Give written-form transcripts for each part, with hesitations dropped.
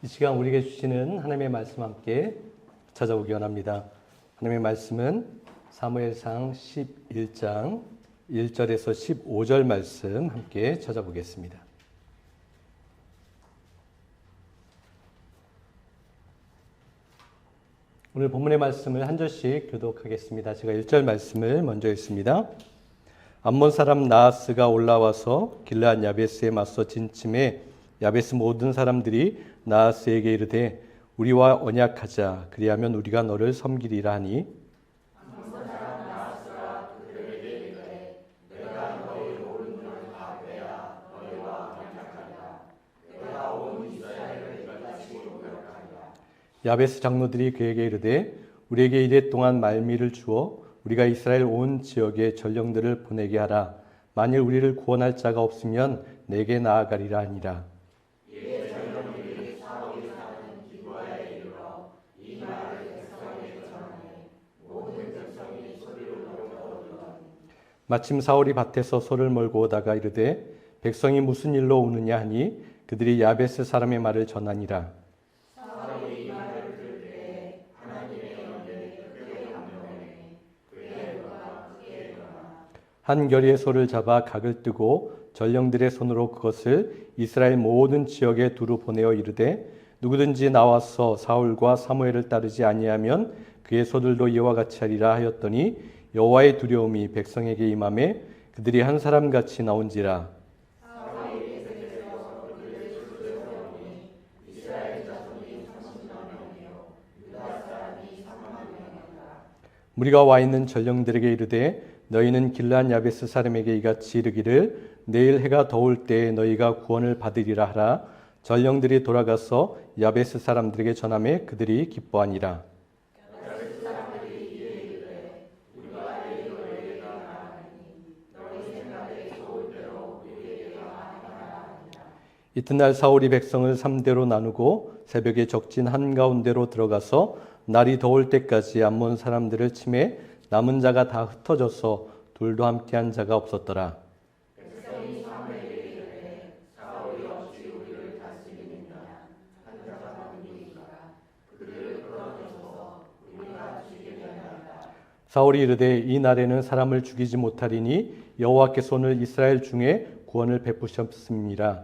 이 시간 우리에게 주시는 하나님의 말씀 함께 찾아보기 원합니다. 하나님의 말씀은 사무엘상 11장 1절에서 15절 말씀 함께 찾아보겠습니다. 오늘 본문의 말씀을 한 절씩 교독하겠습니다. 제가 1절 말씀을 먼저 읽습니다. 암몬 사람 나하스가 올라와서 길르앗 야베스에 맞서 진침해 야베스 모든 사람들이 나하스에게 이르되 우리와 언약하자 그리하면 우리가 너를 섬기리라 하니 암몬 사람 나하스가 그들에게 이르되 내가 너희 오른손을 다 빼야 너희와 언약하리라. 내가 온 이스라엘을 이같이 공격하리라. 야베스 장로들이 그에게 이르되 우리에게 이랫동안 말미를 주어 우리가 이스라엘 온 지역에 전령들을 보내게 하라. 만일 우리를 구원할 자가 없으면 내게 나아가리라 하니라. 이에 전령들이 사울이 사는 기브아에 이르러 이 말을 백성에게 전하니 모든 백성이 소리로 먹어오더니 마침 사울이 밭에서 소를 몰고 오다가 이르되 백성이 무슨 일로 오느냐 하니 그들이 야베스 사람의 말을 전하니라. 사울이 이 말을 들을 때에 하나님의 영이 크게 감동하니 그의 누가 크게 일어나 한 결의의 소를 잡아 각을 뜨고 전령들의 손으로 그것을 이스라엘 모든 지역에 두루 보내어 이르되 누구든지 나와서 사울과 사무엘을 따르지 아니하면 그의 소들도 이와 같이 하리라 하였더니 여호와의 두려움이 백성에게 임하매 그들이 한 사람같이 나온지라. 사울이 에베소에서 그들의 수를 세우니 이스라엘 자손이 30만 명이요 유다 사람이 3만 명이었다. 무리가 와 있는 전령들에게 이르되 너희는 길르앗 야베스 사람에게 이같이 이르기를 내일 해가 더울 때에 너희가 구원을 받으리라 하라. 전령들이 돌아가서 야베스 사람들에게 전하매 그들이 기뻐하니라. 야베스 사람들이 이에 이르되 우리가 내일 너희에게 나아가니 너희 생각에 좋을 대로 우리에게 행하라 하니라. 이튿날 사울이 백성을 3대로 나누고 새벽에 적진 한가운데로 들어가서 날이 더울 때까지 암몬 사람들을 치매 남은 자가 다 흩어져서 둘도 함께한 자가 없었더라. 백성이 사무엘에게 이르되 사울이 어찌 우리를 다스리느냐 한 자가 누구인가 그들을 끌어내소서 우리가 죽이려나이다. 사울이 이르되 이 날에는 사람을 죽이지 못하리니 여호와께서 오늘 이스라엘 중에 구원을 베푸셨음이라.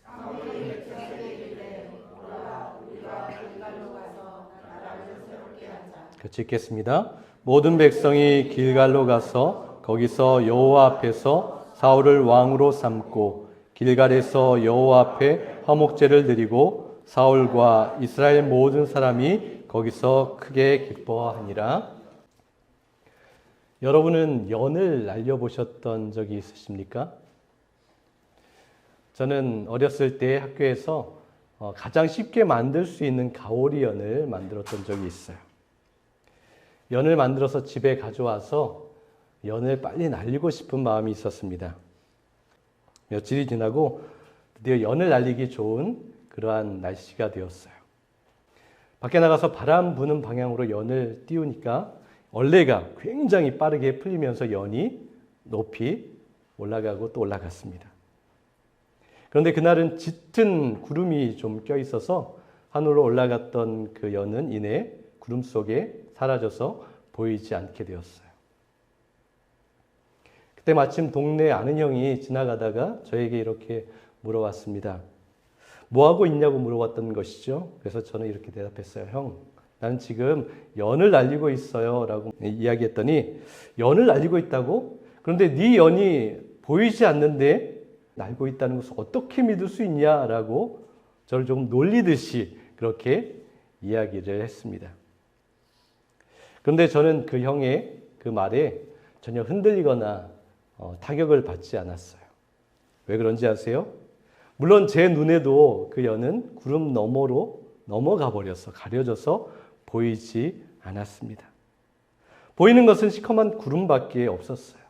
사무엘이 백성에게 이르되 오라 우리가 길갈로 가서 나라를 새롭게 하자. 같이 읽겠습니다. 모든 백성이 길갈로 가서 거기서 여호와 앞에서 사울을 왕으로 삼고 길갈에서 여호와 앞에 화목제를 드리고 사울과 이스라엘 모든 사람이 거기서 크게 기뻐하니라. 여러분은 연을 날려보셨던 적이 있으십니까? 저는 어렸을 때 학교에서 가장 쉽게 만들 수 있는 가오리 연을 만들었던 적이 있어요. 연을 만들어서 집에 가져와서 연을 빨리 날리고 싶은 마음이 있었습니다. 며칠이 지나고 드디어 연을 날리기 좋은 그러한 날씨가 되었어요. 밖에 나가서 바람 부는 방향으로 연을 띄우니까 얼레가 굉장히 빠르게 풀리면서 연이 높이 올라가고 또 올라갔습니다. 그런데 그날은 짙은 구름이 좀 껴있어서 하늘로 올라갔던 그 연은 이내 구름 속에 사라져서 보이지 않게 되었어요. 그때 마침 동네 아는 형이 지나가다가 저에게 이렇게 물어왔습니다. 뭐하고 있냐고 물어봤던 것이죠. 그래서 저는 이렇게 대답했어요. 형, 나는 지금 연을 날리고 있어요 라고 이야기했더니 연을 날리고 있다고? 그런데 네 연이 보이지 않는데 날고 있다는 것을 어떻게 믿을 수 있냐라고 저를 조금 놀리듯이 그렇게 이야기를 했습니다. 그런데 저는 그 형의 그 말에 전혀 흔들리거나 타격을 받지 않았어요. 왜 그런지 아세요? 물론 제 눈에도 그 연은 구름 너머로 넘어가 버려서 가려져서 보이지 않았습니다. 보이는 것은 시커먼 구름밖에 없었어요.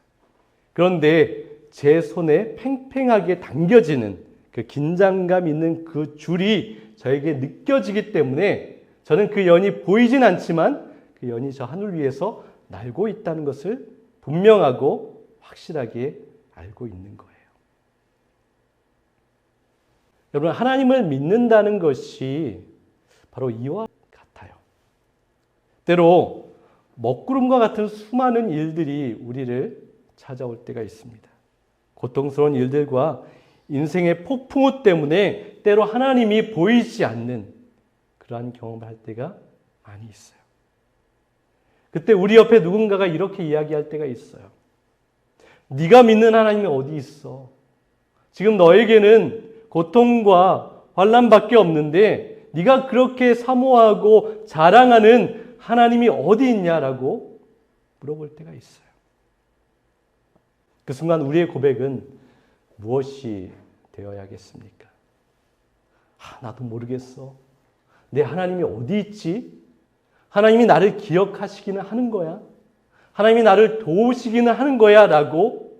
그런데 제 손에 팽팽하게 당겨지는 그 긴장감 있는 그 줄이 저에게 느껴지기 때문에 저는 그 연이 보이진 않지만 그 연이 저 하늘 위에서 날고 있다는 것을 분명하고 확실하게 알고 있는 거예요. 여러분, 하나님을 믿는다는 것이 바로 이와 같아요. 때로 먹구름과 같은 수많은 일들이 우리를 찾아올 때가 있습니다. 고통스러운 일들과 인생의 폭풍우 때문에 때로 하나님이 보이지 않는 그러한 경험을 할 때가 많이 있어요. 그때 우리 옆에 누군가가 이렇게 이야기할 때가 있어요. 네가 믿는 하나님이 어디 있어? 지금 너에게는 고통과 환난밖에 없는데 네가 그렇게 사모하고 자랑하는 하나님이 어디 있냐라고 물어볼 때가 있어요. 그 순간 우리의 고백은 무엇이 되어야겠습니까? 나도 모르겠어. 내 하나님이 어디 있지? 하나님이 나를 기억하시기는 하는 거야? 하나님이 나를 도우시기는 하는 거야? 라고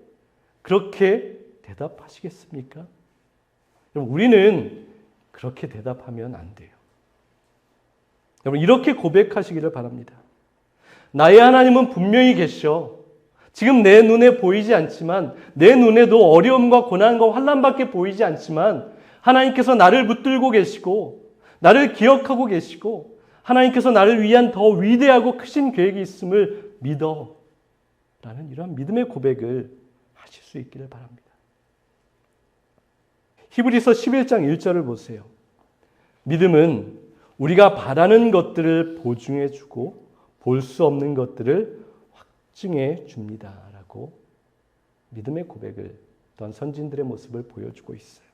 그렇게 대답하시겠습니까? 여러분, 우리는 그렇게 대답하면 안 돼요. 여러분, 이렇게 고백하시기를 바랍니다. 나의 하나님은 분명히 계셔. 지금 내 눈에 보이지 않지만, 내 눈에도 어려움과 고난과 환난밖에 보이지 않지만 하나님께서 나를 붙들고 계시고 나를 기억하고 계시고 하나님께서 나를 위한 더 위대하고 크신 계획이 있음을 믿어 라는 이러한 믿음의 고백을 하실 수 있기를 바랍니다. 히브리서 11장 1절을 보세요. 믿음은 우리가 바라는 것들을 보증해 주고 볼 수 없는 것들을 확증해 줍니다 라고 믿음의 고백을 또한 선진들의 모습을 보여주고 있어요.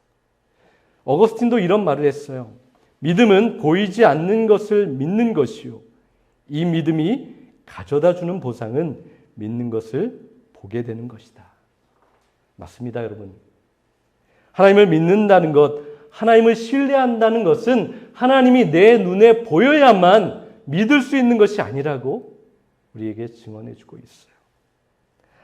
어거스틴도 이런 말을 했어요. 믿음은 보이지 않는 것을 믿는 것이요. 이 믿음이 가져다 주는 보상은 믿는 것을 보게 되는 것이다. 맞습니다, 여러분. 하나님을 믿는다는 것, 하나님을 신뢰한다는 것은 하나님이 내 눈에 보여야만 믿을 수 있는 것이 아니라고 우리에게 증언해 주고 있어요.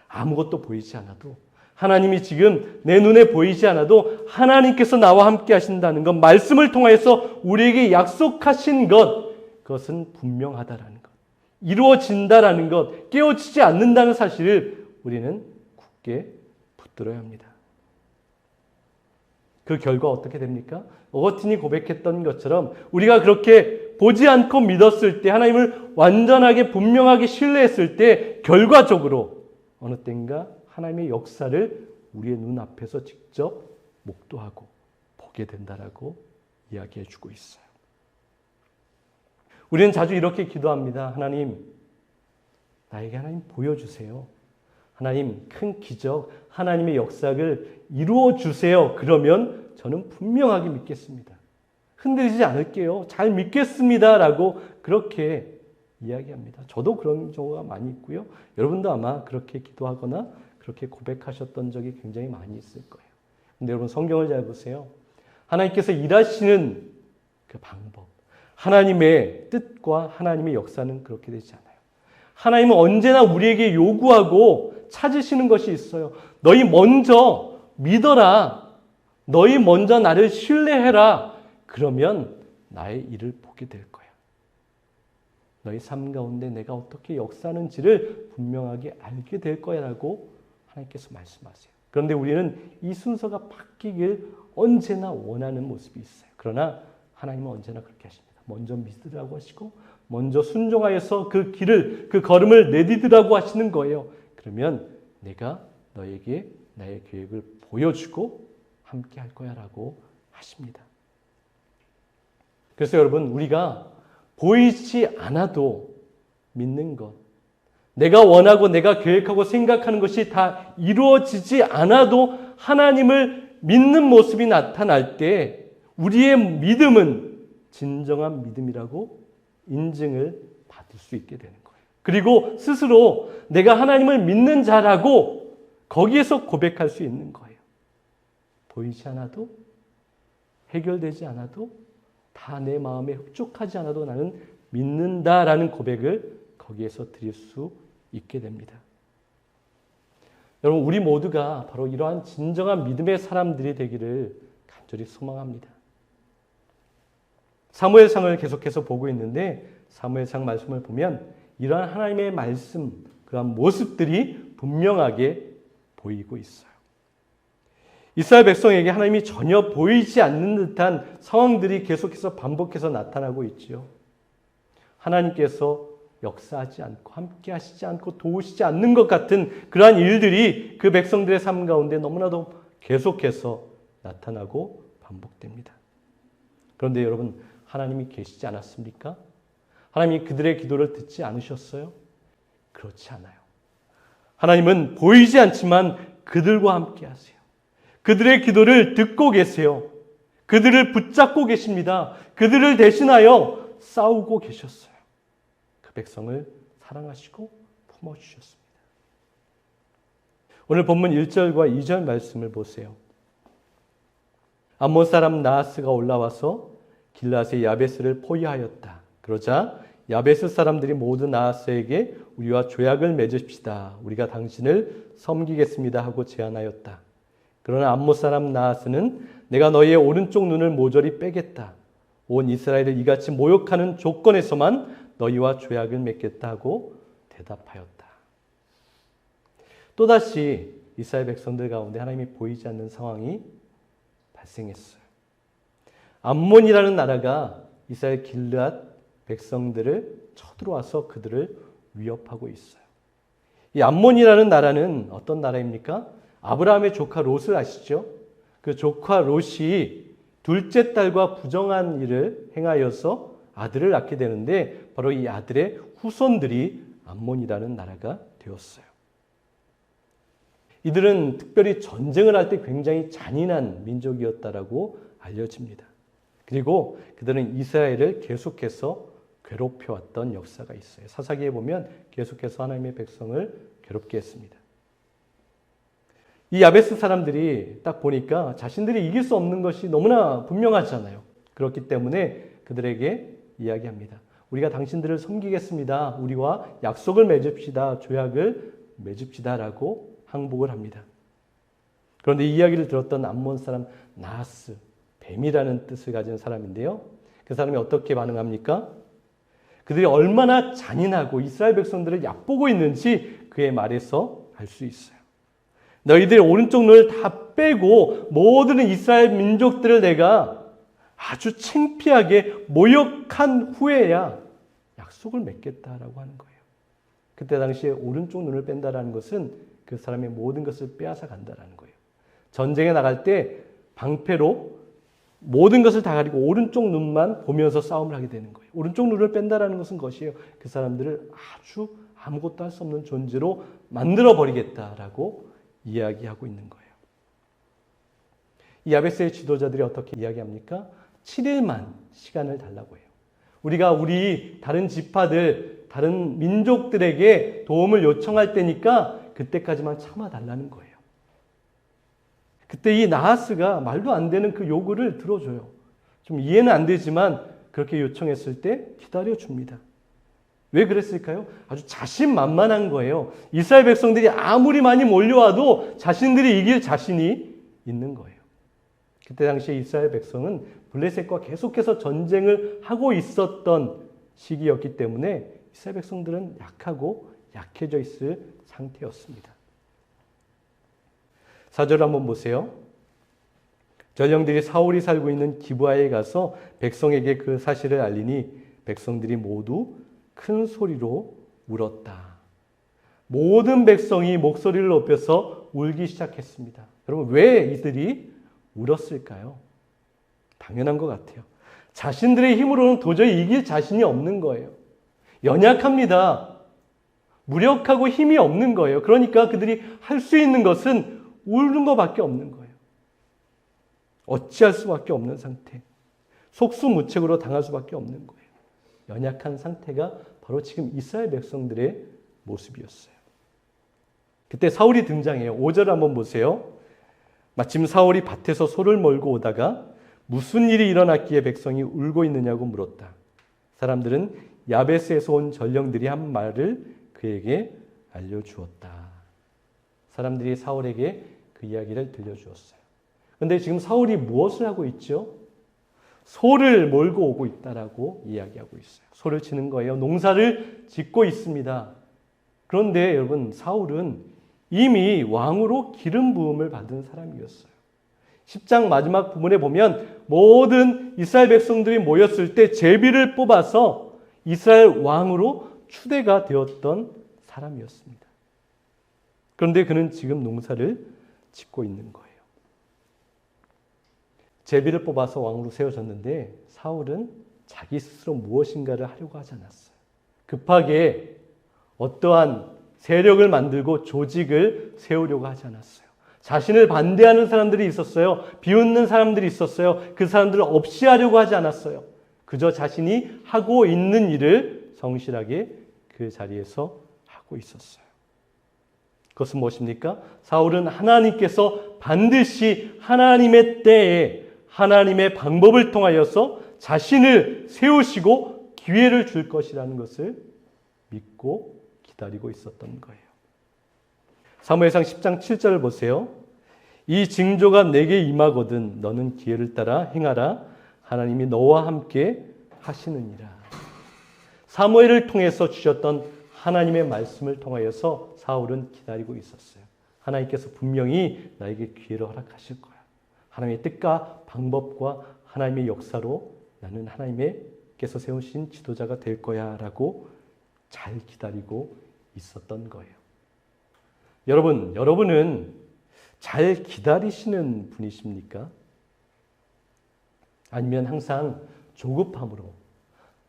아무것도 보이지 않아도, 하나님이 지금 내 눈에 보이지 않아도 하나님께서 나와 함께 하신다는 것, 말씀을 통해서 우리에게 약속하신 것, 그것은 분명하다라는 것, 이루어진다라는 것, 깨우치지 않는다는 사실을 우리는 굳게 붙들어야 합니다. 그 결과 어떻게 됩니까? 어거틴이 고백했던 것처럼 우리가 그렇게 보지 않고 믿었을 때, 하나님을 완전하게 분명하게 신뢰했을 때 결과적으로 어느 때인가 하나님의 역사를 우리의 눈앞에서 직접 목도하고 보게 된다라고 이야기해 주고 있어요. 우리는 자주 이렇게 기도합니다. 하나님, 나에게 하나님 보여주세요. 하나님, 큰 기적, 하나님의 역사를 이루어 주세요. 그러면 저는 분명하게 믿겠습니다. 흔들리지 않을게요. 잘 믿겠습니다. 라고 그렇게 이야기합니다. 저도 그런 경우가 많이 있고요. 여러분도 아마 그렇게 기도하거나 그렇게 고백하셨던 적이 굉장히 많이 있을 거예요. 근데 여러분, 성경을 잘 보세요. 하나님께서 일하시는 그 방법, 하나님의 뜻과 하나님의 역사는 그렇게 되지 않아요. 하나님은 언제나 우리에게 요구하고 찾으시는 것이 있어요. 너희 먼저 믿어라. 너희 먼저 나를 신뢰해라. 그러면 나의 일을 보게 될 거야. 너희 삶 가운데 내가 어떻게 역사하는지를 분명하게 알게 될 거야 라고 하나님께서 말씀하세요. 그런데 우리는 이 순서가 바뀌길 언제나 원하는 모습이 있어요. 그러나 하나님은 언제나 그렇게 하십니다. 먼저 믿으라고 하시고 먼저 순종하여서 그 길을, 그 걸음을 내디디라고 하시는 거예요. 그러면 내가 너에게 나의 계획을 보여주고 함께 할 거야 라고 하십니다. 그래서 여러분, 우리가 보이지 않아도 믿는 것, 내가 원하고 내가 계획하고 생각하는 것이 다 이루어지지 않아도 하나님을 믿는 모습이 나타날 때 우리의 믿음은 진정한 믿음이라고 인증을 받을 수 있게 되는 거예요. 그리고 스스로 내가 하나님을 믿는 자라고 거기에서 고백할 수 있는 거예요. 보이지 않아도, 해결되지 않아도, 다 내 마음에 흡족하지 않아도 나는 믿는다라는 고백을 거기에서 드릴 수 있게 됩니다. 여러분, 우리 모두가 바로 이러한 진정한 믿음의 사람들이 되기를 간절히 소망합니다. 사무엘상을 계속해서 보고 있는데 사무엘상 말씀을 보면 이러한 하나님의 말씀, 그러한 모습들이 분명하게 보이고 있어요. 이스라엘 백성에게 하나님이 전혀 보이지 않는 듯한 상황들이 계속해서 반복해서 나타나고 있지요. 하나님께서 역사하지 않고 함께 하시지 않고 도우시지 않는 것 같은 그러한 일들이 그 백성들의 삶 가운데 너무나도 계속해서 나타나고 반복됩니다. 그런데 여러분, 하나님이 계시지 않았습니까? 하나님이 그들의 기도를 듣지 않으셨어요? 그렇지 않아요. 하나님은 보이지 않지만 그들과 함께 하세요. 그들의 기도를 듣고 계세요. 그들을 붙잡고 계십니다. 그들을 대신하여 싸우고 계셨어요. 그 백성을 사랑하시고 품어주셨습니다. 오늘 본문 1절과 2절 말씀을 보세요. 암몬 사람 나하스가 올라와서 길앗의 야베스를 포위하였다. 그러자 야베스 사람들이 모두 나하스에게 우리와 조약을 맺읍시다. 우리가 당신을 섬기겠습니다 하고 제안하였다. 그러나 암몬 사람 나하스는 내가 너희의 오른쪽 눈을 모조리 빼겠다. 온 이스라엘을 이같이 모욕하는 조건에서만 너희와 조약을 맺겠다 하고 대답하였다. 또다시 이스라엘 백성들 가운데 하나님이 보이지 않는 상황이 발생했어요. 암몬이라는 나라가 이스라엘 길르앗 백성들을 쳐들어와서 그들을 위협하고 있어요. 이 암몬이라는 나라는 어떤 나라입니까? 아브라함의 조카 롯을 아시죠? 그 조카 롯이 둘째 딸과 부정한 일을 행하여서 아들을 낳게 되는데 바로 이 아들의 후손들이 암몬이라는 나라가 되었어요. 이들은 특별히 전쟁을 할 때 굉장히 잔인한 민족이었다라고 알려집니다. 그리고 그들은 이스라엘을 계속해서 괴롭혀왔던 역사가 있어요. 사사기에 보면 계속해서 하나님의 백성을 괴롭게 했습니다. 이 야베스 사람들이 딱 보니까 자신들이 이길 수 없는 것이 너무나 분명하잖아요. 그렇기 때문에 그들에게 이야기합니다. 우리가 당신들을 섬기겠습니다. 우리와 약속을 맺읍시다. 조약을 맺읍시다라고 항복을 합니다. 그런데 이 이야기를 들었던 암몬 사람 나하스, 뱀이라는 뜻을 가진 사람인데요. 그 사람이 어떻게 반응합니까? 그들이 얼마나 잔인하고 이스라엘 백성들을 얕보고 있는지 그의 말에서 알 수 있어요. 너희들 오른쪽 눈을 다 빼고 모든 이스라엘 민족들을 내가 아주 창피하게 모욕한 후에야 약속을 맺겠다라고 하는 거예요. 그때 당시에 오른쪽 눈을 뺀다라는 것은 그 사람의 모든 것을 빼앗아 간다라는 거예요. 전쟁에 나갈 때 방패로 모든 것을 다 가리고 오른쪽 눈만 보면서 싸움을 하게 되는 거예요. 오른쪽 눈을 뺀다라는 것은 것이에요. 그 사람들을 아주 아무것도 할 수 없는 존재로 만들어버리겠다라고 이야기하고 있는 거예요. 이 야베스의 지도자들이 어떻게 이야기합니까? 7일만 시간을 달라고 해요. 우리가 우리 다른 지파들, 다른 민족들에게 도움을 요청할 때니까 그때까지만 참아달라는 거예요. 그때 이 나하스가 말도 안 되는 그 요구를 들어줘요. 좀 이해는 안 되지만 그렇게 요청했을 때 기다려줍니다. 왜 그랬을까요? 아주 자신만만한 거예요. 이스라엘 백성들이 아무리 많이 몰려와도 자신들이 이길 자신이 있는 거예요. 그때 당시에 이스라엘 백성은 블레셋과 계속해서 전쟁을 하고 있었던 시기였기 때문에 이스라엘 백성들은 약하고 약해져 있을 상태였습니다. 4절 한번 보세요. 전령들이 사울이 살고 있는 기브아에 가서 백성에게 그 사실을 알리니 백성들이 모두 큰 소리로 울었다. 모든 백성이 목소리를 높여서 울기 시작했습니다. 여러분, 왜 이들이 울었을까요? 당연한 것 같아요. 자신들의 힘으로는 도저히 이길 자신이 없는 거예요. 연약합니다. 무력하고 힘이 없는 거예요. 그러니까 그들이 할 수 있는 것은 우는 것밖에 없는 거예요. 어찌할 수밖에 없는 상태. 속수무책으로 당할 수밖에 없는 거예요. 연약한 상태가 바로 지금 이스라엘 백성들의 모습이었어요. 그때 사울이 등장해요. 5절 한번 보세요. 마침 사울이 밭에서 소를 몰고 오다가 무슨 일이 일어났기에 백성이 울고 있느냐고 물었다. 사람들은 야베스에서 온 전령들이 한 말을 그에게 알려주었다. 사람들이 사울에게 그 이야기를 들려주었어요. 그런데 지금 사울이 무엇을 하고 있죠? 소를 몰고 오고 있다라고 이야기하고 있어요. 소를 치는 거예요. 농사를 짓고 있습니다. 그런데 여러분, 사울은 이미 왕으로 기름 부음을 받은 사람이었어요. 10장 마지막 부분에 보면 모든 이스라엘 백성들이 모였을 때 제비를 뽑아서 이스라엘 왕으로 추대가 되었던 사람이었습니다. 그런데 그는 지금 농사를 짓고 있는 거예요. 제비를 뽑아서 왕으로 세워졌는데 사울은 자기 스스로 무엇인가를 하려고 하지 않았어요. 급하게 어떠한 세력을 만들고 조직을 세우려고 하지 않았어요. 자신을 반대하는 사람들이 있었어요. 비웃는 사람들이 있었어요. 그 사람들을 없이 하려고 하지 않았어요. 그저 자신이 하고 있는 일을 성실하게 그 자리에서 하고 있었어요. 그것은 무엇입니까? 사울은 하나님께서 반드시 하나님의 때에 하나님의 방법을 통하여서 자신을 세우시고 기회를 줄 것이라는 것을 믿고 기다리고 있었던 거예요. 사무엘상 10장 7절을 보세요. 이 징조가 내게 임하거든 너는 기회를 따라 행하라. 하나님이 너와 함께 하시느니라. 사무엘을 통해서 주셨던 하나님의 말씀을 통하여서 사울은 기다리고 있었어요. 하나님께서 분명히 나에게 기회를 허락하실 거야. 하나님의 뜻과 방법과 하나님의 역사로 나는 하나님께서 세우신 지도자가 될 거야 라고 잘 기다리고 있었던 거예요. 여러분은 잘 기다리시는 분이십니까? 아니면 항상 조급함으로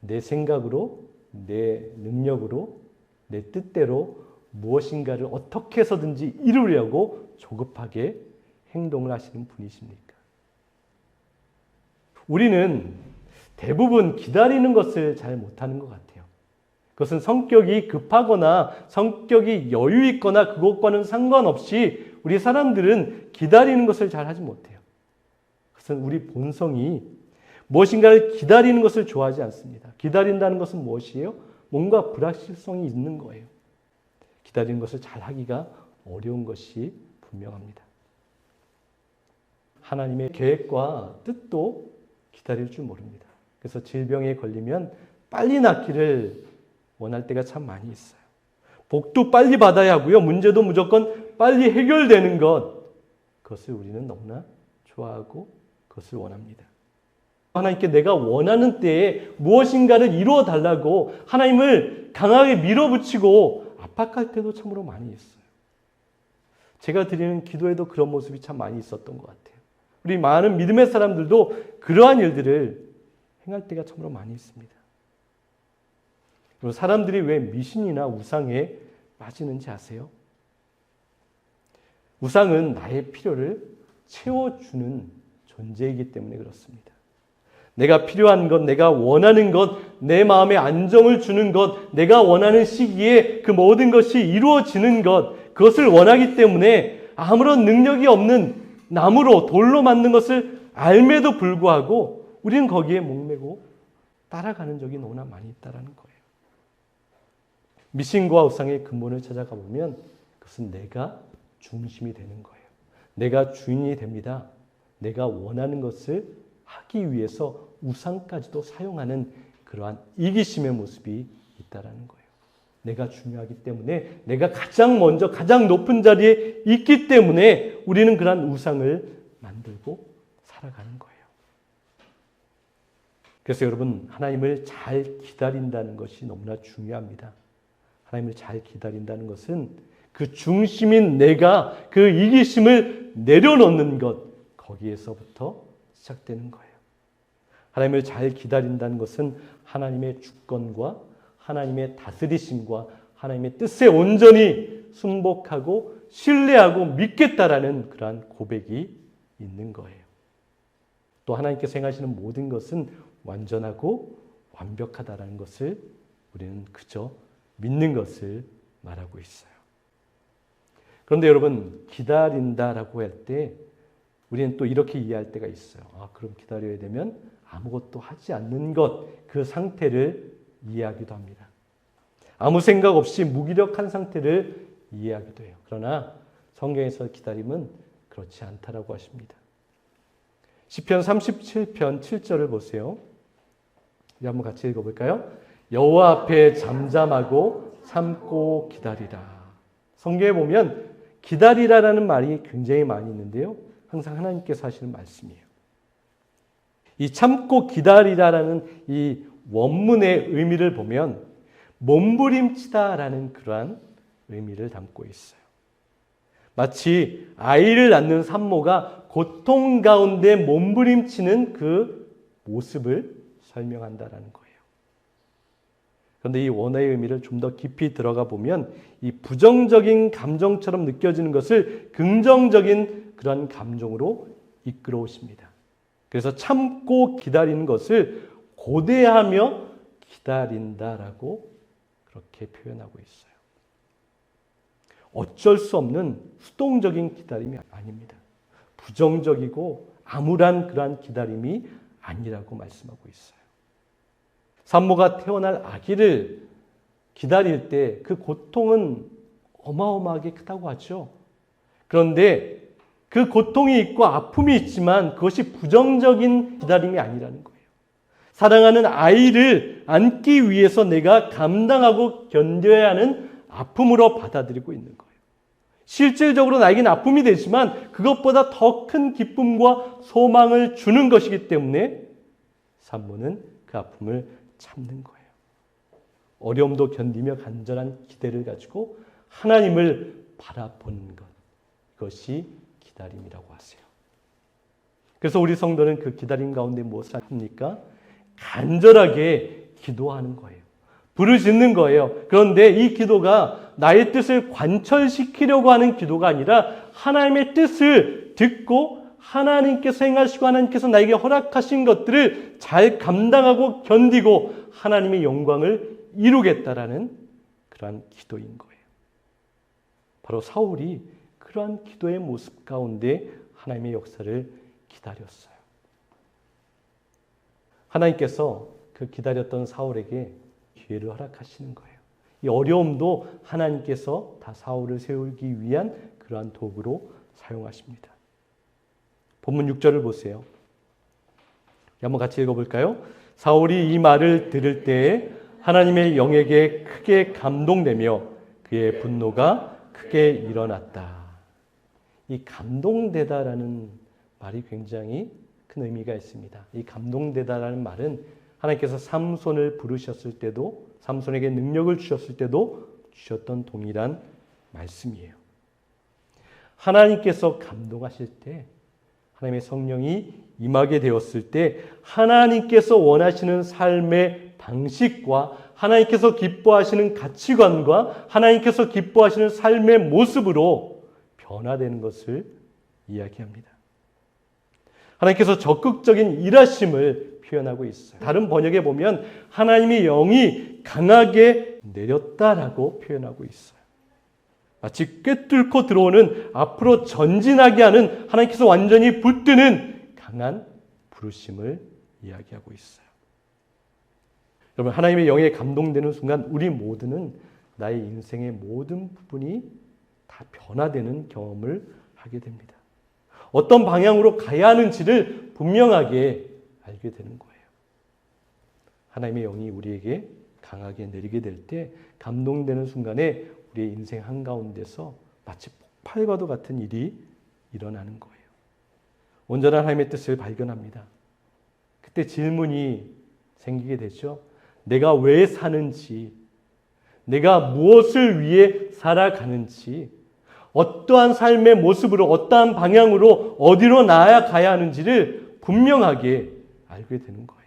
내 생각으로 내 능력으로 내 뜻대로 무엇인가를 어떻게 해서든지 이루려고 조급하게 행동을 하시는 분이십니까? 우리는 대부분 기다리는 것을 잘 못하는 것 같아요. 그것은 성격이 급하거나 성격이 여유 있거나 그것과는 상관없이 우리 사람들은 기다리는 것을 잘 하지 못해요. 그것은 우리 본성이 무엇인가를 기다리는 것을 좋아하지 않습니다. 기다린다는 것은 무엇이에요? 뭔가 불확실성이 있는 거예요. 기다리는 것을 잘 하기가 어려운 것이 분명합니다. 하나님의 계획과 뜻도 기다릴 줄 모릅니다. 그래서 질병에 걸리면 빨리 낫기를 원할 때가 참 많이 있어요. 복도 빨리 받아야 하고요. 문제도 무조건 빨리 해결되는 것. 그것을 우리는 너무나 좋아하고 그것을 원합니다. 하나님께 내가 원하는 때에 무엇인가를 이루어 달라고 하나님을 강하게 밀어붙이고 압박할 때도 참으로 많이 있어요. 제가 드리는 기도에도 그런 모습이 참 많이 있었던 것 같아요. 우리 많은 믿음의 사람들도 그러한 일들을 행할 때가 참으로 많이 있습니다. 그리고 사람들이 왜 미신이나 우상에 빠지는지 아세요? 우상은 나의 필요를 채워주는 존재이기 때문에 그렇습니다. 내가 필요한 것, 내가 원하는 것, 내 마음에 안정을 주는 것, 내가 원하는 시기에 그 모든 것이 이루어지는 것, 그것을 원하기 때문에 아무런 능력이 없는 나무로 돌로 만든 것을 알매도 불구하고 우리는 거기에 목매고 따라가는 적이 너무나 많이 있다는 거예요. 미신과 우상의 근본을 찾아가 보면 그것은 내가 중심이 되는 거예요. 내가 주인이 됩니다. 내가 원하는 것을 하기 위해서 우상까지도 사용하는 그러한 이기심의 모습이 있다는 거예요. 내가 중요하기 때문에 내가 가장 먼저 가장 높은 자리에 있기 때문에 우리는 그러한 우상을 만들고 살아가는 거예요. 그래서 여러분 하나님을 잘 기다린다는 것이 너무나 중요합니다. 하나님을 잘 기다린다는 것은 그 중심인 내가 그 이기심을 내려놓는 것 거기에서부터 시작되는 거예요. 하나님을 잘 기다린다는 것은 하나님의 주권과 하나님의 다스리심과 하나님의 뜻에 온전히 순복하고 신뢰하고 믿겠다라는 그러한 고백이 있는 거예요. 또 하나님께서 행하시는 모든 것은 완전하고 완벽하다라는 것을 우리는 그저 믿는 것을 말하고 있어요. 그런데 여러분 기다린다라고 할 때 우리는 또 이렇게 이해할 때가 있어요. 그럼 기다려야 되면 아무것도 하지 않는 것, 그 상태를 이해하기도 합니다. 아무 생각 없이 무기력한 상태를 이해하기도 해요. 그러나 성경에서 기다림은 그렇지 않다라고 하십니다. 시편 37편 7절을 보세요. 우리 한번 같이 읽어볼까요? 여호와 앞에 잠잠하고 참고 기다리라. 성경에 보면 기다리라라는 말이 굉장히 많이 있는데요. 항상 하나님께서 하시는 말씀이에요. 이 참고 기다리라라는 이 원문의 의미를 보면 몸부림치다라는 그러한 의미를 담고 있어요. 마치 아이를 낳는 산모가 고통 가운데 몸부림치는 그 모습을 설명한다라는 거예요. 그런데 이 원어의 의미를 좀 더 깊이 들어가 보면 이 부정적인 감정처럼 느껴지는 것을 긍정적인 그런 감정으로 이끌어 오십니다. 그래서 참고 기다리는 것을 고대하며 기다린다라고 그렇게 표현하고 있어요. 어쩔 수 없는 수동적인 기다림이 아닙니다. 부정적이고 암울한 그러한 기다림이 아니라고 말씀하고 있어요. 산모가 태어날 아기를 기다릴 때 그 고통은 어마어마하게 크다고 하죠. 그런데 그 고통이 있고 아픔이 있지만 그것이 부정적인 기다림이 아니라는 거예요. 사랑하는 아이를 안기 위해서 내가 감당하고 견뎌야 하는 아픔으로 받아들이고 있는 거예요. 실질적으로 나에게는 아픔이 되지만 그것보다 더 큰 기쁨과 소망을 주는 것이기 때문에 산모는 그 아픔을 참는 거예요. 어려움도 견디며 간절한 기대를 가지고 하나님을 바라보는 것, 이것이 기다림이라고 하세요. 그래서 우리 성도는 그 기다림 가운데 무엇을 합니까? 간절하게 기도하는 거예요. 부르짖는 거예요. 그런데 이 기도가 나의 뜻을 관철시키려고 하는 기도가 아니라 하나님의 뜻을 듣고 하나님께서 행하시고 하나님께서 나에게 허락하신 것들을 잘 감당하고 견디고 하나님의 영광을 이루겠다라는 그러한 기도인 거예요. 바로 사울이 그러한 기도의 모습 가운데 하나님의 역사를 기다렸어요. 하나님께서 그 기다렸던 사울에게 기회를 허락하시는 거예요. 이 어려움도 하나님께서 다 사울을 세우기 위한 그러한 도구로 사용하십니다. 본문 6절을 보세요. 한번 같이 읽어볼까요? 사울이 이 말을 들을 때에 하나님의 영에게 크게 감동되며 그의 분노가 크게 일어났다. 이 감동되다라는 말이 굉장히 큰 의미가 있습니다. 이 감동되다라는 말은 하나님께서 삼손을 부르셨을 때도 삼손에게 능력을 주셨을 때도 주셨던 동일한 말씀이에요. 하나님께서 감동하실 때 하나님의 성령이 임하게 되었을 때 하나님께서 원하시는 삶의 방식과 하나님께서 기뻐하시는 가치관과 하나님께서 기뻐하시는 삶의 모습으로 변화되는 것을 이야기합니다. 하나님께서 적극적인 일하심을 표현하고 있어요. 다른 번역에 보면 하나님의 영이 강하게 내렸다라고 표현하고 있어요. 마치 꿰뚫고 들어오는 앞으로 전진하게 하는 하나님께서 완전히 붙드는 강한 부르심을 이야기하고 있어요. 여러분, 하나님의 영에 감동되는 순간 우리 모두는 나의 인생의 모든 부분이 다 변화되는 경험을 하게 됩니다. 어떤 방향으로 가야 하는지를 분명하게 알게 되는 거예요. 하나님의 영이 우리에게 강하게 내리게 될 때 감동되는 순간에 우리의 인생 한가운데서 마치 폭발과도 같은 일이 일어나는 거예요. 온전한 하나님의 뜻을 발견합니다. 그때 질문이 생기게 되죠. 내가 왜 사는지, 내가 무엇을 위해 살아가는지, 어떠한 삶의 모습으로 어떠한 방향으로 어디로 나아가야 하는지를 분명하게 알게 되는 거예요.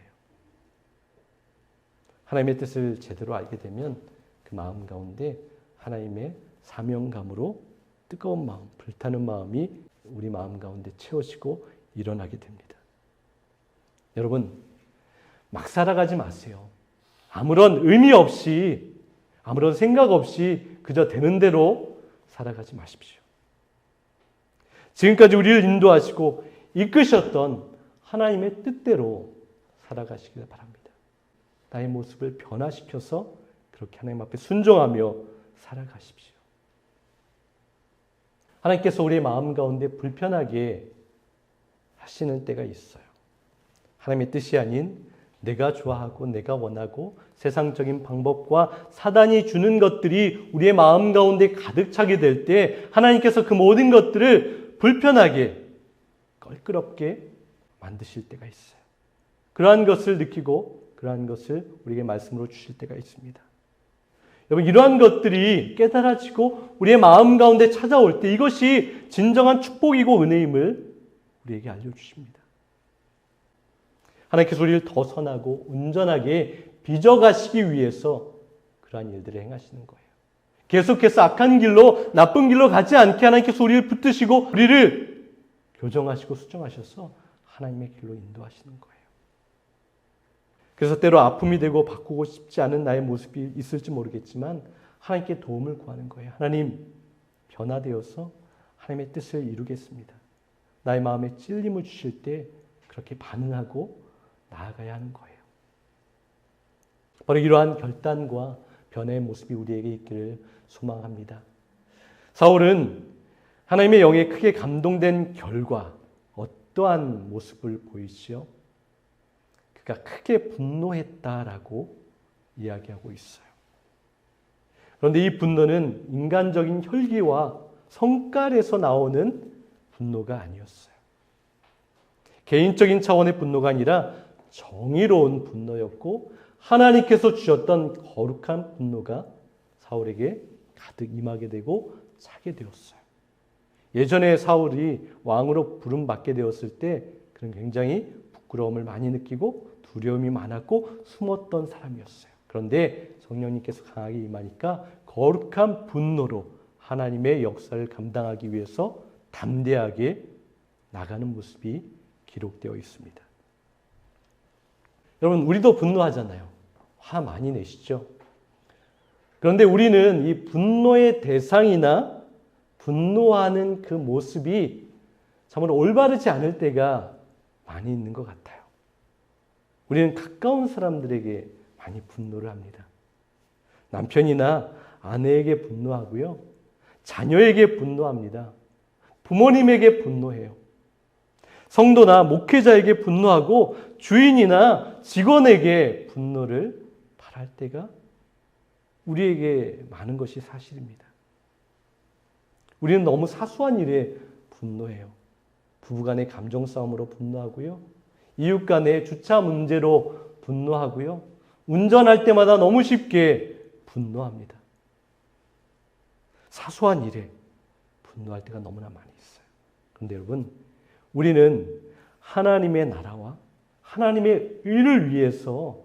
하나님의 뜻을 제대로 알게 되면 그 마음 가운데 하나님의 사명감으로 뜨거운 마음, 불타는 마음이 우리 마음 가운데 채워지고 일어나게 됩니다. 여러분, 막 살아가지 마세요. 아무런 의미 없이, 아무런 생각 없이 그저 되는 대로 살아가지 마십시오. 지금까지 우리를 인도하시고 이끄셨던 하나님의 뜻대로 살아가시길 바랍니다. 나의 모습을 변화시켜서 그렇게 하나님 앞에 순종하며 살아가십시오. 하나님께서 우리의 마음 가운데 불편하게 하시는 때가 있어요. 하나님의 뜻이 아닌 내가 좋아하고 내가 원하고 세상적인 방법과 사단이 주는 것들이 우리의 마음 가운데 가득 차게 될 때 하나님께서 그 모든 것들을 불편하게 껄끄럽게 만드실 때가 있어요. 그러한 것을 느끼고 그러한 것을 우리에게 말씀으로 주실 때가 있습니다. 여러분, 이러한 것들이 깨달아지고 우리의 마음 가운데 찾아올 때 이것이 진정한 축복이고 은혜임을 우리에게 알려주십니다. 하나님께서 우리를 더 선하고 온전하게 빚어가시기 위해서 그러한 일들을 행하시는 거예요. 계속해서 악한 길로, 나쁜 길로 가지 않게 하나님께서 우리를 붙드시고 우리를 교정하시고 수정하셔서 하나님의 길로 인도하시는 거예요. 그래서 때로 아픔이 되고 바꾸고 싶지 않은 나의 모습이 있을지 모르겠지만 하나님께 도움을 구하는 거예요. 하나님, 변화되어서 하나님의 뜻을 이루겠습니다. 나의 마음에 찔림을 주실 때 그렇게 반응하고 나아가야 하는 거예요. 바로 이러한 결단과 변화의 모습이 우리에게 있기를 소망합니다. 사울은 하나님의 영에 크게 감동된 결과 어떠한 모습을 보이지요? 그가 크게 분노했다라고 이야기하고 있어요. 그런데 이 분노는 인간적인 혈기와 성깔에서 나오는 분노가 아니었어요. 개인적인 차원의 분노가 아니라 정의로운 분노였고 하나님께서 주셨던 거룩한 분노가 사울에게 가득 임하게 되고 차게 되었어요. 예전에 사울이 왕으로 부름받게 되었을 때 그는 굉장히 부끄러움을 많이 느끼고 두려움이 많았고 숨었던 사람이었어요. 그런데 성령님께서 강하게 임하니까 거룩한 분노로 하나님의 역사를 감당하기 위해서 담대하게 나가는 모습이 기록되어 있습니다. 여러분, 우리도 분노하잖아요. 화 많이 내시죠? 그런데 우리는 이 분노의 대상이나 분노하는 그 모습이 참으로 올바르지 않을 때가 많이 있는 것 같아요. 우리는 가까운 사람들에게 많이 분노를 합니다. 남편이나 아내에게 분노하고요. 자녀에게 분노합니다. 부모님에게 분노해요. 성도나 목회자에게 분노하고 주인이나 직원에게 분노를 발할 때가 우리에게 많은 것이 사실입니다. 우리는 너무 사소한 일에 분노해요. 부부간의 감정 싸움으로 분노하고요. 이웃 간의 주차 문제로 분노하고요. 운전할 때마다 너무 쉽게 분노합니다. 사소한 일에 분노할 때가 너무나 많이 있어요. 그런데 여러분, 우리는 하나님의 나라와 하나님의 의를 위해서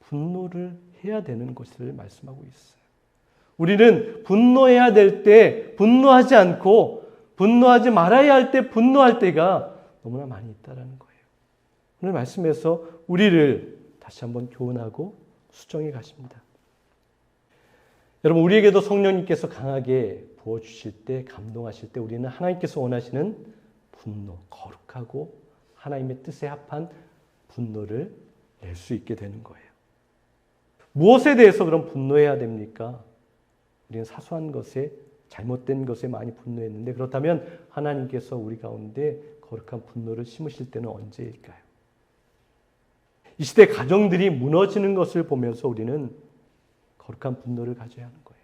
분노를 해야 되는 것을 말씀하고 있어요. 우리는 분노해야 될 때 분노하지 않고 분노하지 말아야 할 때 분노할 때가 너무나 많이 있다는 거예요. 오늘 말씀에서 우리를 다시 한번 교훈하고 수정해 가십니다. 여러분, 우리에게도 성령님께서 강하게 부어주실 때, 감동하실 때 우리는 하나님께서 원하시는 분노, 거룩하고 하나님의 뜻에 합한 분노를 낼 수 있게 되는 거예요. 무엇에 대해서 그럼 분노해야 됩니까? 우리는 사소한 것에, 잘못된 것에 많이 분노했는데 그렇다면 하나님께서 우리 가운데 거룩한 분노를 심으실 때는 언제일까요? 이 시대 가정들이 무너지는 것을 보면서 우리는 거룩한 분노를 가져야 하는 거예요.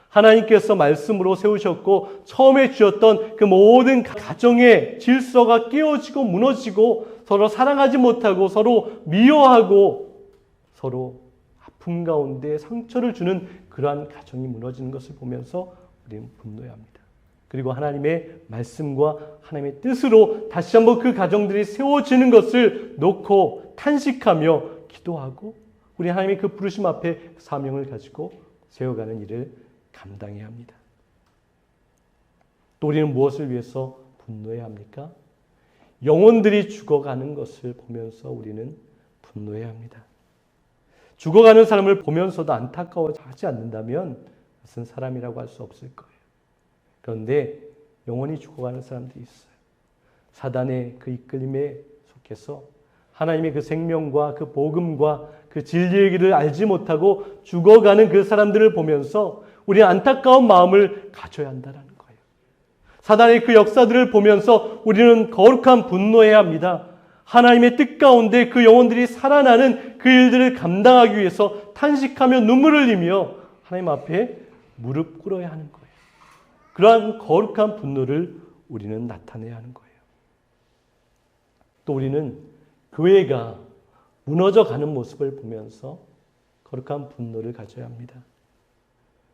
하나님께서 말씀으로 세우셨고 처음에 주셨던 그 모든 가정의 질서가 깨어지고 무너지고 서로 사랑하지 못하고 서로 미워하고 서로 아픔 가운데 상처를 주는 그러한 가정이 무너지는 것을 보면서 우리는 분노해야 합니다. 그리고 하나님의 말씀과 하나님의 뜻으로 다시 한번 그 가정들이 세워지는 것을 놓고 탄식하며 기도하고 우리 하나님의 그 부르심 앞에 사명을 가지고 세워가는 일을 감당해야 합니다. 또 우리는 무엇을 위해서 분노해야 합니까? 영혼들이 죽어가는 것을 보면서 우리는 분노해야 합니다. 죽어가는 사람을 보면서도 안타까워하지 않는다면 그것은 사람이라고 할 수 없을 거예요. 그런데 영혼이 죽어가는 사람들이 있어요. 사단의 그 이끌림에 속해서 하나님의 그 생명과 그 복음과 그 진리의 길을 알지 못하고 죽어가는 그 사람들을 보면서 우리는 안타까운 마음을 가져야 한다는 거예요. 사단의 그 역사들을 보면서 우리는 거룩한 분노해야 합니다. 하나님의 뜻 가운데 그 영혼들이 살아나는 그 일들을 감당하기 위해서 탄식하며 눈물을 흘리며 하나님 앞에 무릎 꿇어야 하는 거예요. 그러한 거룩한 분노를 우리는 나타내야 하는 거예요. 또 우리는 교회가 무너져 가는 모습을 보면서 거룩한 분노를 가져야 합니다.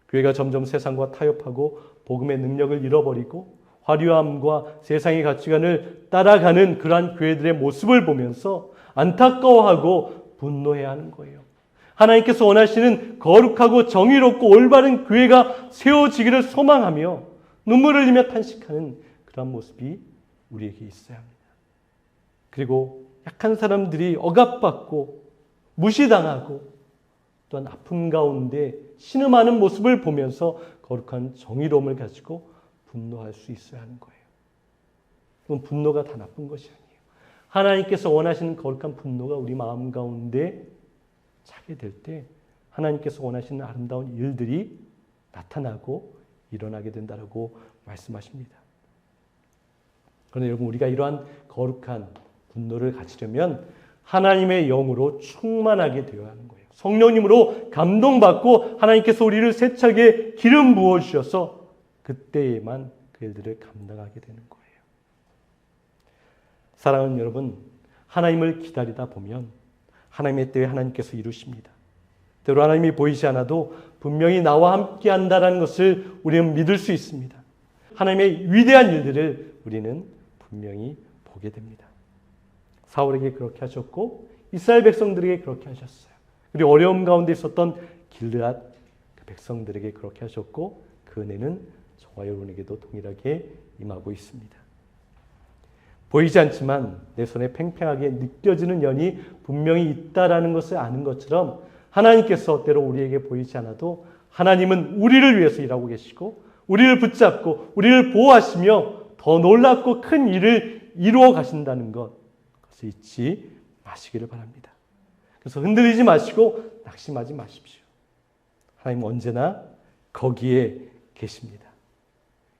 교회가 점점 세상과 타협하고 복음의 능력을 잃어버리고 화려함과 세상의 가치관을 따라가는 그러한 교회들의 모습을 보면서 안타까워하고 분노해야 하는 거예요. 하나님께서 원하시는 거룩하고 정의롭고 올바른 교회가 세워지기를 소망하며 눈물을 흘리며 탄식하는 그런 모습이 우리에게 있어야 합니다. 그리고 약한 사람들이 억압받고 무시당하고 또한 아픔 가운데 신음하는 모습을 보면서 거룩한 정의로움을 가지고 분노할 수 있어야 하는 거예요. 그럼 분노가 다 나쁜 것이 아니에요. 하나님께서 원하시는 거룩한 분노가 우리 마음 가운데 차게 될 때 하나님께서 원하시는 아름다운 일들이 나타나고 일어나게 된다라고 말씀하십니다. 그런데 여러분, 우리가 이러한 거룩한 분노를 가지려면 하나님의 영으로 충만하게 되어야 하는 거예요. 성령님으로 감동받고 하나님께서 우리를 세차게 기름 부어주셔서 그때에만 그 일들을 감당하게 되는 거예요. 사랑하는 여러분, 하나님을 기다리다 보면 하나님의 때에 하나님께서 이루십니다. 때로 하나님이 보이지 않아도 분명히 나와 함께 한다는 것을 우리는 믿을 수 있습니다. 하나님의 위대한 일들을 우리는 분명히 보게 됩니다. 사울에게 그렇게 하셨고 이스라엘 백성들에게 그렇게 하셨어요. 그리고 어려움 가운데 있었던 길르앗 그 백성들에게 그렇게 하셨고 그 은혜는 저와 여러분에게도 동일하게 임하고 있습니다. 보이지 않지만 내 손에 팽팽하게 느껴지는 연이 분명히 있다라는 것을 아는 것처럼 하나님께서 때로 우리에게 보이지 않아도 하나님은 우리를 위해서 일하고 계시고 우리를 붙잡고 우리를 보호하시며 더 놀랍고 큰 일을 이루어 가신다는 것, 그것을 잊지 마시기를 바랍니다. 그래서 흔들리지 마시고 낙심하지 마십시오. 하나님은 언제나 거기에 계십니다.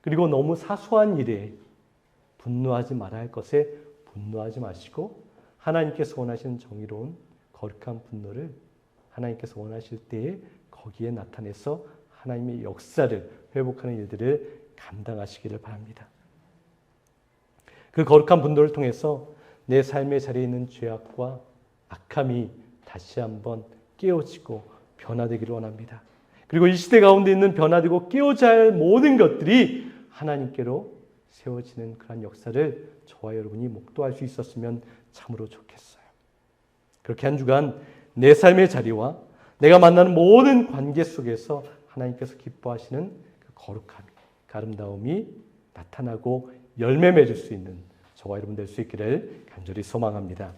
그리고 너무 사소한 일에 분노하지 말아야 할 것에 분노하지 마시고 하나님께서 원하시는 정의로운 거룩한 분노를 하나님께서 원하실 때에 거기에 나타내서 하나님의 역사를 회복하는 일들을 감당하시기를 바랍니다. 그 거룩한 분노를 통해서 내 삶의 자리에 있는 죄악과 악함이 다시 한번 깨어지고 변화되기를 원합니다. 그리고 이 시대 가운데 있는 변화되고 깨어져야 할 모든 것들이 하나님께로 세워지는 그런 역사를 저와 여러분이 목도할 수 있었으면 참으로 좋겠어요. 그렇게 한 주간 내 삶의 자리와 내가 만나는 모든 관계 속에서 하나님께서 기뻐하시는 그 거룩함이, 그 아름다움이 나타나고 열매 맺을 수 있는 저와 여러분 될 수 있기를 간절히 소망합니다.